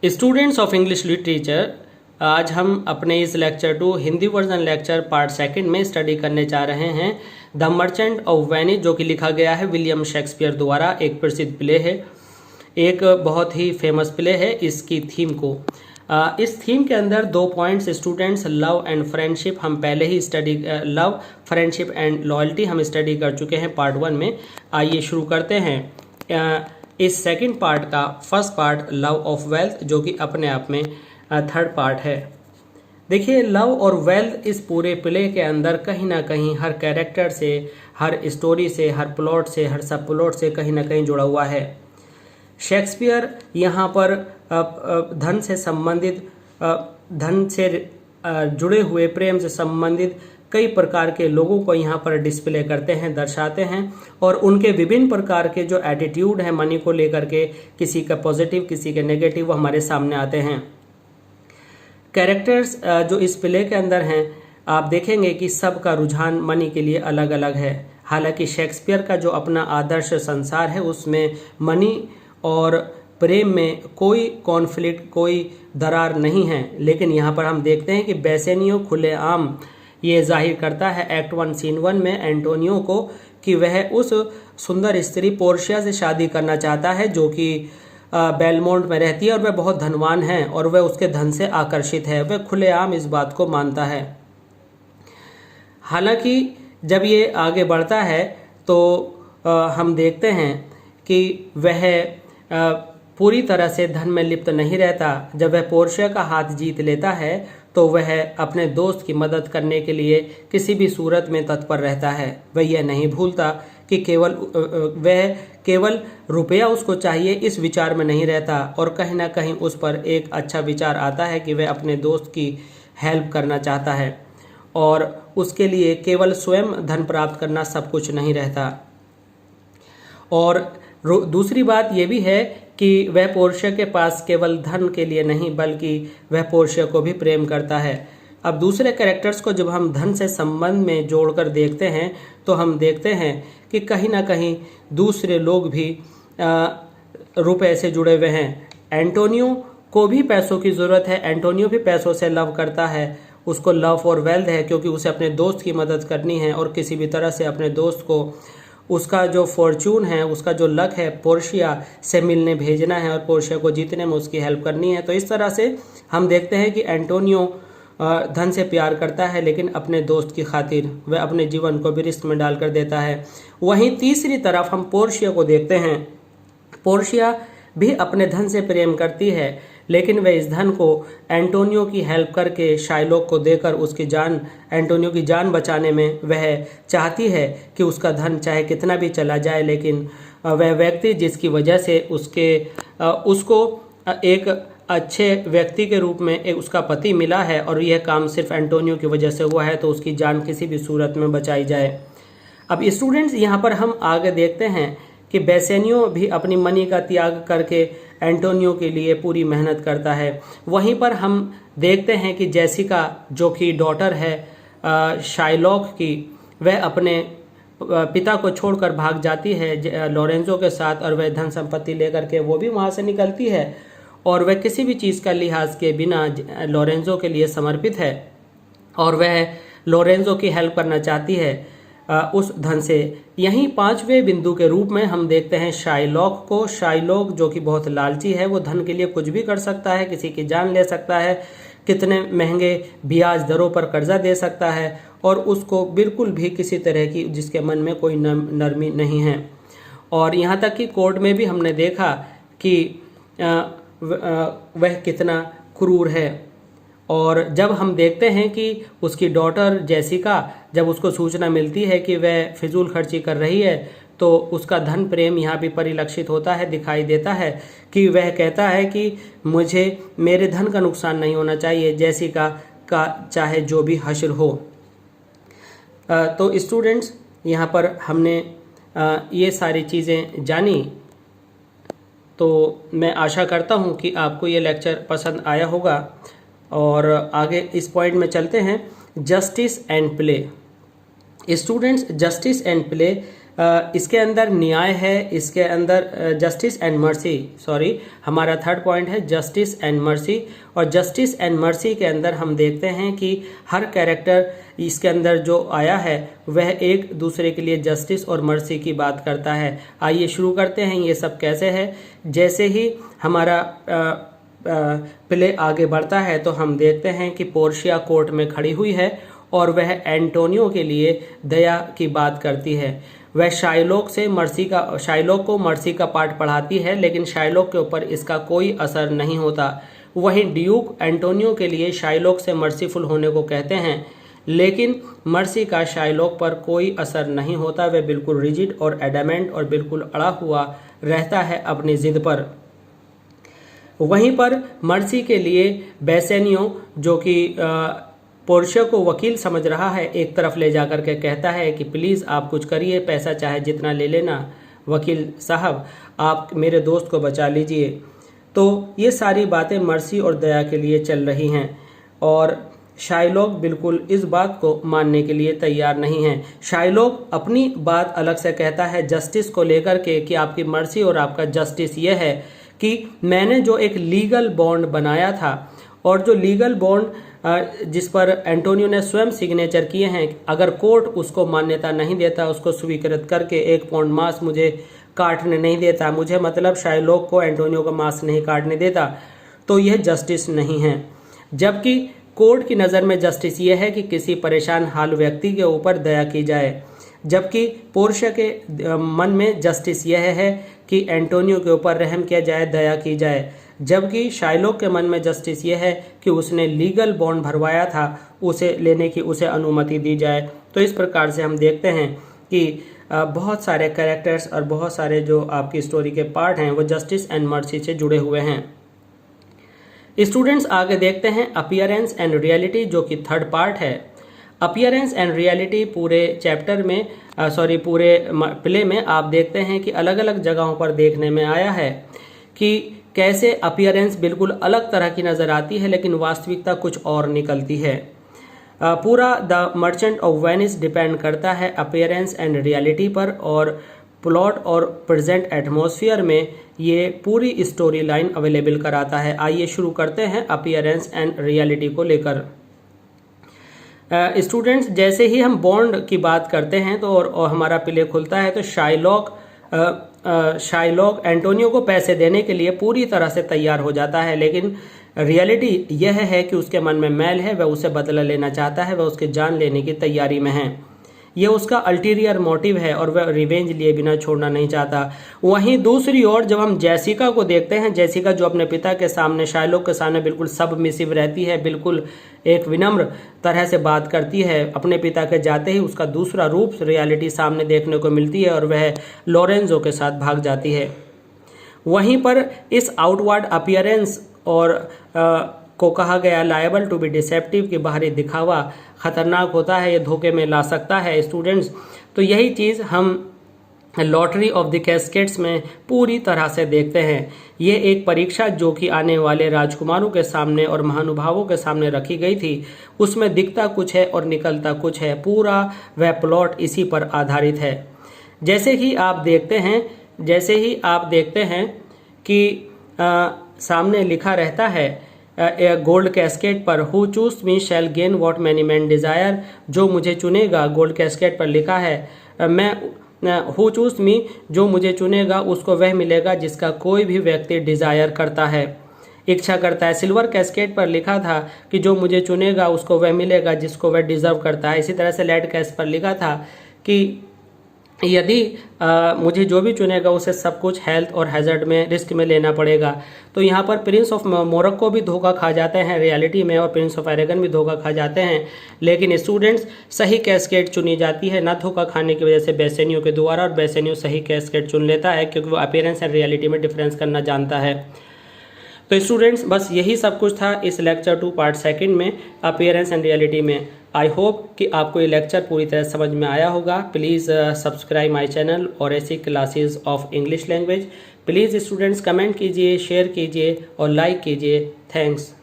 Students of English literature, आज हम अपने इस lecture 2 Hindi version lecture part second में स्टडी करने जा रहे हैं द मर्चेंट ऑफ वेनिस, जो कि लिखा गया है विलियम शेक्सपियर द्वारा। एक प्रसिद्ध प्ले है, एक बहुत ही फेमस प्ले है। इसकी थीम को इस थीम के अंदर 2 points students, love and friendship, हम पहले ही study love friendship and loyalty हम स्टडी कर चुके हैं पार्ट 1 में। आइए शुरू करते हैं इस सेकंड पार्ट का first part, love of wealth, जो कि अपने आप में थर्ड पार्ट है। देखिए, लव और वेल्थ इस पूरे प्ले के अंदर कहीं ना कहीं हर कैरेक्टर से, हर स्टोरी से, हर प्लॉट से, हर सब प्लॉट से कहीं ना कहीं जुड़ा हुआ है। शेक्सपियर यहाँ पर धन से संबंधित, धन से जुड़े हुए, प्रेम से संबंधित कई प्रकार के लोगों को यहाँ पर डिस्प्ले करते हैं, दर्शाते हैं, और उनके विभिन्न प्रकार के जो एटीट्यूड है मनी को लेकर के, किसी का पॉजिटिव किसी के नेगेटिव, वो हमारे सामने आते हैं। कैरेक्टर्स जो इस प्ले के अंदर हैं, आप देखेंगे कि सबका रुझान मनी के लिए अलग अलग है। हालांकि शेक्सपियर का जो अपना आदर्श संसार है उसमें मनी और प्रेम में कोई कॉन्फ्लिक्ट, कोई दरार नहीं है, लेकिन यहाँ पर हम देखते हैं कि बेसेनियो खुलेआम ये जाहिर करता है एक्ट 1 सीन 1 में एंटोनियो को कि वह उस सुंदर स्त्री पोर्शिया से शादी करना चाहता है, जो कि बेलमोंट में रहती है और वह बहुत धनवान है और वह उसके धन से आकर्षित है। वह खुलेआम इस बात को मानता है। हालांकि जब ये आगे बढ़ता है तो हम देखते हैं कि वह पूरी तरह से धन में लिप्त नहीं रहता। जब वह पोर्शिया का हाथ जीत लेता है तो वह अपने दोस्त की मदद करने के लिए किसी भी सूरत में तत्पर रहता है। वह यह नहीं भूलता कि वह केवल रुपया उसको चाहिए, इस विचार में नहीं रहता, और कहीं ना कहीं उस पर एक अच्छा विचार आता है कि वह अपने दोस्त की हेल्प करना चाहता है, और उसके लिए केवल स्वयं धन प्राप्त करना सब कुछ नहीं रहता। और दूसरी बात यह भी है कि वह पोर्शिया के पास केवल धन के लिए नहीं, बल्कि वह पोर्शिया को भी प्रेम करता है। अब दूसरे कैरेक्टर्स को जब हम धन से संबंध में जोड़कर देखते हैं तो हम देखते हैं कि कहीं ना कहीं दूसरे लोग भी रुपए से जुड़े हुए हैं। एंटोनियो को भी पैसों की ज़रूरत है, एंटोनियो भी पैसों से लव करता है, उसको लव फॉर वेल्थ है, क्योंकि उसे अपने दोस्त की मदद करनी है और किसी भी तरह से अपने दोस्त को उसका जो फॉर्चून है, उसका जो लक है, पोर्शिया से मिलने भेजना है और पोर्शिया को जीतने में उसकी हेल्प करनी है। तो इस तरह से हम देखते हैं कि एंटोनियो धन से प्यार करता है, लेकिन अपने दोस्त की खातिर वह अपने जीवन को भी रिस्क में डालकर देता है। वहीं तीसरी तरफ हम पोर्शिया को देखते हैं। पोर्शिया भी अपने धन से प्रेम करती है, लेकिन वह इस धन को एंटोनियो की हेल्प करके, शाइलॉक को देकर उसकी जान, एंटोनियो की जान बचाने में वह चाहती है कि उसका धन चाहे कितना भी चला जाए, लेकिन वह व्यक्ति जिसकी वजह से उसको एक अच्छे व्यक्ति के रूप में एक उसका पति मिला है, और यह काम सिर्फ एंटोनियो की वजह से हुआ है, तो उसकी जान किसी भी सूरत में बचाई जाए। अब स्टूडेंट्स, यहाँ पर हम आगे देखते हैं कि बेसेनियो भी अपनी मनी का त्याग करके एंटोनियो के लिए पूरी मेहनत करता है। वहीं पर हम देखते हैं कि जेसिका, जो कि डॉटर है शाइलॉक की, वह अपने पिता को छोड़कर भाग जाती है लोरेंजो के साथ, और वह धन संपत्ति लेकर के वो भी वहाँ से निकलती है, और वह किसी भी चीज़ का लिहाज के बिना लोरेंजो के लिए समर्पित है, और वह लोरेंजो की हेल्प करना चाहती है उस धन से। यहीं 5वें बिंदु के रूप में हम देखते हैं शाइलॉक को। शाइलॉक जो कि बहुत लालची है, वो धन के लिए कुछ भी कर सकता है, किसी की जान ले सकता है, कितने महंगे ब्याज दरों पर कर्जा दे सकता है, और उसको बिल्कुल भी किसी तरह की जिसके मन में कोई नरमी नहीं है। और यहाँ तक कि कोर्ट में भी हमने देखा कि वह कितना क्रूर है। और जब हम देखते हैं कि उसकी डॉटर जेसिका, जब उसको सूचना मिलती है कि वह फिजूल खर्ची कर रही है, तो उसका धन प्रेम यहाँ भी परिलक्षित होता है, दिखाई देता है कि वह कहता है कि मुझे मेरे धन का नुकसान नहीं होना चाहिए, जेसिका का चाहे जो भी हश्र हो। तो स्टूडेंट्स, यहाँ पर हमने ये सारी चीज़ें जानी, तो मैं आशा करता हूँ कि आपको ये लेक्चर पसंद आया होगा। और आगे इस पॉइंट में चलते हैं, justice and play. Students, justice and play इसके अंदर न्याय है, इसके अंदर जस्टिस एंड मर्सी, सॉरी हमारा थर्ड पॉइंट है जस्टिस एंड मर्सी। और जस्टिस एंड मर्सी के अंदर हम देखते हैं कि हर कैरेक्टर इसके अंदर जो आया है वह एक दूसरे के लिए जस्टिस और मर्सी की बात करता है। आइए शुरू करते हैं ये सब कैसे है। जैसे ही हमारा प्ले आगे बढ़ता है तो हम देखते हैं कि पोर्शिया कोर्ट में खड़ी हुई है और वह एंटोनियो के लिए दया की बात करती है। वह शाइलोक को मर्सी का पाठ पढ़ाती है, लेकिन शाइलोक के ऊपर इसका कोई असर नहीं होता। वहीं ड्यूक एंटोनियो के लिए शाइलोक से मर्सीफुल होने को कहते हैं, लेकिन मर्सी का शाइलोक पर कोई असर नहीं होता। वह बिल्कुल रिजिड और एडामेंट और बिल्कुल अड़ा हुआ रहता है अपनी जिद पर। वहीं पर मर्सी के लिए बेसेनियो, जो कि पोर्शिया को वकील समझ रहा है, एक तरफ ले जाकर के कहता है कि प्लीज़ आप कुछ करिए, पैसा चाहे जितना ले लेना, वकील साहब आप मेरे दोस्त को बचा लीजिए। तो ये सारी बातें मर्सी और दया के लिए चल रही हैं और शाइलोक बिल्कुल इस बात को मानने के लिए तैयार नहीं है। शाइलोक अपनी बात अलग से कहता है जस्टिस को लेकर के कि आपकी मर्सी और आपका जस्टिस ये है कि मैंने जो एक लीगल बॉन्ड बनाया था और जो लीगल बॉन्ड जिस पर एंटोनियो ने स्वयं सिग्नेचर किए हैं, अगर कोर्ट उसको मान्यता नहीं देता, उसको स्वीकृत करके 1 पाउंड मांस मुझे काटने नहीं देता, मुझे मतलब शाइलोक को एंटोनियो का मांस नहीं काटने देता, तो यह जस्टिस नहीं है। जबकि कोर्ट की नज़र में जस्टिस ये है कि किसी परेशान हाल व्यक्ति के ऊपर दया की जाए, जबकि पोर्शिया के मन में जस्टिस यह है कि एंटोनियो के ऊपर रहम किया जाए, दया की जाए। जबकि शाइलोक के मन में जस्टिस यह है कि उसने लीगल बॉन्ड भरवाया था, उसे लेने की उसे अनुमति दी जाए। तो इस प्रकार से हम देखते हैं कि बहुत सारे कैरेक्टर्स और बहुत सारे जो आपकी स्टोरी के पार्ट हैं वो जस्टिस एंड मर्सी से जुड़े हुए हैं। स्टूडेंट्स आगे देखते हैं अपीयरेंस एंड रियलिटी, जो कि थर्ड पार्ट है। अपीयरेंस एंड रियलिटी पूरे चैप्टर में पूरे प्ले में आप देखते हैं कि अलग अलग जगहों पर देखने में आया है कि कैसे अपीयरेंस बिल्कुल अलग तरह की नज़र आती है, लेकिन वास्तविकता कुछ और निकलती है। पूरा the merchant of Venice depend करता है अपीयरेंस एंड रियलिटी पर, और प्लॉट और प्रेजेंट एटमॉस्फेयर में ये पूरी स्टोरी लाइन अवेलेबल कराता है। आइए शुरू करते हैं अपीयरेंस एंड रियलिटी को लेकर। स्टूडेंट्स जैसे ही हम बॉन्ड की बात करते हैं तो और हमारा प्ले खुलता है तो शाइलोक एंटोनियो को पैसे देने के लिए पूरी तरह से तैयार हो जाता है, लेकिन रियलिटी यह है कि उसके मन में मैल है, वह उसे बदला लेना चाहता है, वह उसकी जान लेने की तैयारी में है। यह उसका अल्टीरियर मोटिव है और वह रिवेंज लिए बिना छोड़ना नहीं चाहता। वहीं दूसरी ओर जब हम जेसिका को देखते हैं, जेसिका जो अपने पिता के सामने, शाइलोक के सामने बिल्कुल सबमिसिव रहती है, बिल्कुल एक विनम्र तरह से बात करती है, अपने पिता के जाते ही उसका दूसरा रूप रियलिटी सामने देखने को मिलती है और वह लोरेंजो के साथ भाग जाती है। वहीं पर इस आउटवर्ड अपीयरेंस और को कहा गया लायबल टू बी डिसेप्टिव, कि बाहरी दिखावा खतरनाक होता है, ये धोखे में ला सकता है स्टूडेंट्स। तो यही चीज़ हम लॉटरी ऑफ द कैस्केड्स में पूरी तरह से देखते हैं। ये एक परीक्षा जो कि आने वाले राजकुमारों के सामने और महानुभावों के सामने रखी गई थी, उसमें दिखता कुछ है और निकलता कुछ है। पूरा वह प्लॉट इसी पर आधारित है। जैसे ही आप देखते हैं कि सामने लिखा रहता है गोल्ड कैस्केट पर, who choose me shall gain what many man desire, जो मुझे चुनेगा, गोल्ड कैस्केट पर लिखा है हु चूज मी, जो मुझे चुनेगा उसको वह मिलेगा जिसका कोई भी व्यक्ति डिजायर करता है, इच्छा करता है। सिल्वर कैस्केट पर लिखा था कि जो मुझे चुनेगा उसको वह मिलेगा जिसको वह डिजर्व करता है। इसी तरह से लेड कैश पर लिखा था कि यदि मुझे जो भी चुनेगा उसे सब कुछ हेल्थ और हैजर्ड में रिस्क में लेना पड़ेगा। तो यहाँ पर प्रिंस ऑफ मोरक्को भी धोखा खा जाते हैं रियलिटी में, और प्रिंस ऑफ अरेगन भी धोखा खा जाते हैं, लेकिन स्टूडेंट्स सही कैस्केट चुनी जाती है ना धोखा खाने की वजह से बेसेनियो के द्वारा, और बेसेनियो सही कैस्केट चुन लेता है क्योंकि वो अपीयरेंस एंड रियलिटी में डिफरेंस करना जानता है। तो स्टूडेंट्स बस यही सब कुछ था इस लेक्चर 2 पार्ट 2 में अपीयरेंस एंड रियलिटी में। आई होप कि आपको ये लेक्चर पूरी तरह समझ में आया होगा। प्लीज़ सब्सक्राइब माय चैनल और ऐसी classes of English language. Please students comment कीजिए, शेयर कीजिए और लाइक कीजिए। थैंक्स।